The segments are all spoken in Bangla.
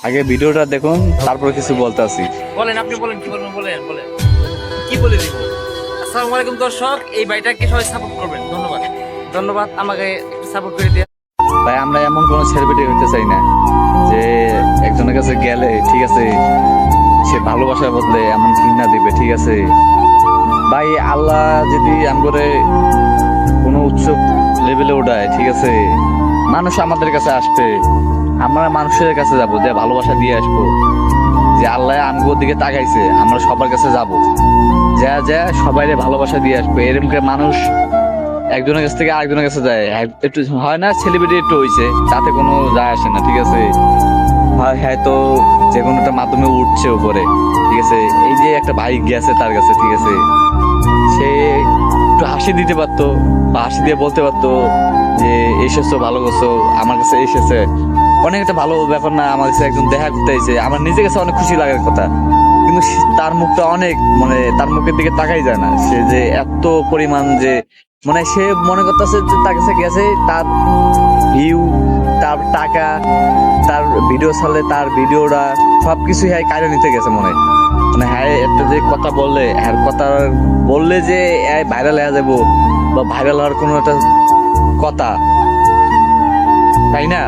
আগে ভিডিওটা দেখুন, তারপর কিছু বলতে আসি। বলেন, আপনি বলেন, কি বলবেন, বলেন বলেন, কি বলে দিব। আসসালামু আলাইকুম দর্শক, এই ভাইটাকে সবাই সাপোর্ট করবেন। ধন্যবাদ, ধন্যবাদ, আমাকে একটু সাপোর্ট করে দিয়ে। ভাই আমরা এমন কোনো সেলিব্রিটি হইতে চাই না যে একজনের কাছে গেলে ঠিক আছে সে ভালোবাসার বদলে এমন ঘৃণা দিবে, ঠিক আছে ভাই। আল্লাহ যদি আমগরে কোনো উচ্চ লেভেলে উঠায়, ঠিক আছে, মানুষ আমাদের কাছে আসবে, আমরা মানুষের কাছে যাব, যে ভালোবাসা দিয়ে আসবো, যে আল্লাহ আমগোর দিকে তাকাইছে, আমরা সবার কাছে যাব, যা যা সবাইরে ভালোবাসা দিয়ে আসবো। এরকম করে মানুষ একজনের কাছ থেকে আরেকজনের কাছে যায়, একটু হয় না সেলিব্রিটি একটু হয়েছে, তাতে কোনো যায় আসে না, ঠিক আছে। হয় হ্যাঁ, তো যে কোনো একটা মাধ্যমে উঠছে উপরে, ঠিক আছে। এই যে একটা বাইক গেছে তার কাছে, ঠিক আছে, সে একটু হাসি দিতে পারতো বা হাসি দিয়ে বলতে পারতো যে এসেছো, ভালো করছো, আমার কাছে এসেছে, অনেক একটা ভালো ব্যাপার না। আমার কাছে একজন দেখা করতে এসেছে, আমার নিজের কাছে অনেক খুশি লাগার কথা। কিন্তু তার মুখটা অনেক, মানে তার মুখের দিকে তাকাই যায় না, সে যে এত পরিমাণ যে, মানে সে মনে করতেছে যে তার কাছে গেছে, তার ভিউ, তার টাকা, তার ভিডিও ছাড়লে তার ভিডিওটা সবকিছু হ্যাঁ কাজে নিতে গেছে মনে হয়। মানে হ্যাঁ একটা যে কথা বললে, হ্যাঁ কথা বললে যে ভাইরাল হয়ে যাবো বা ভাইরাল হওয়ার কোনো একটা কথা, তাই না?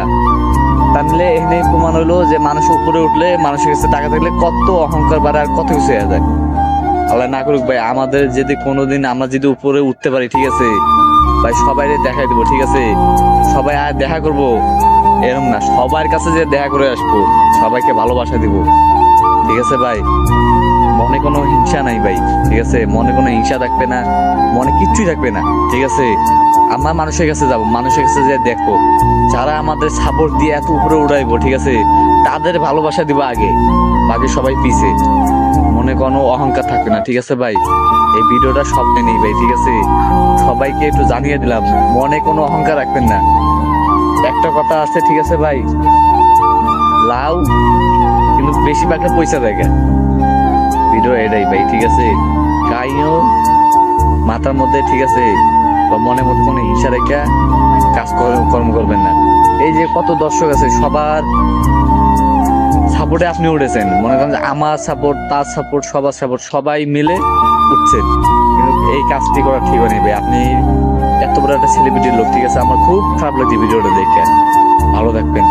তাহলে এখানে প্রমাণ হইলো যে মানুষ উপরে উঠলে, মানুষের কাছে টাকা থাকলে কত অহংকার বাড়ে আর কত কিছু হয়ে যায়। আল্লাহ না করুক ভাই, আমাদের যদি কোনোদিন আমরা যদি উপরে উঠতে পারি, ঠিক আছে ভাই, সবাই দেখাই দেবো, ঠিক আছে। সবাই আর দেখা করব এরকম না, সবার কাছে যে দেখা করে আসবো, সবাইকে ভালোবাসা দিব, ঠিক আছে ভাই। মনে কোনো হিংসা নাই ভাই, ঠিক আছে, মনে কোনো হিংসা থাকবে না, মনে কিচ্ছুই থাকবে না, ঠিক আছে। আমরা মানুষের কাছে যাব, মানুষের কাছে যে দেখবো, যারা আমাদের সাপোর্ট দিয়ে এত উপরে উড়াইবো, ঠিক আছে, তাদের ভালোবাসা দিব আগে, বাকি সবাই পিছে। মনে কোনো অহংকার থাকবে না, ঠিক আছে ভাই। এই ভিডিওটা স্বপ্নে নেই ভাই, ঠিক আছে, সবাইকে একটু জানিয়ে দিলাম, মনে কোনো অহংকার রাখবেন না। একটা কথা আছে, ঠিক আছে ভাই, লাউ কিন্তু বেশিরভাগটা পয়সা দেখে ভিডিও এটাই ভাই, ঠিক আছে। কাইও মাথার মধ্যে, ঠিক আছে, বা মনের মধ্যে কোনো হিংসা রেখা কাজ কর্ম করবেন না। এই যে কত দর্শক আছে, সবার সাপোর্টে আপনি উঠেছেন, মনে করেন যে আমার সাপোর্ট, তার সাপোর্ট, সবার সাপোর্ট, সবাই মিলে উঠছেন, কিন্তু এই কাজটি করা ঠিক হয়নি ভাই। আপনি এত বড় একটা সেলিব্রিটির লোক, ঠিক আছে, আমার খুব খারাপ লাগছে ভিডিওটা দেখে। ভালো থাকবেন।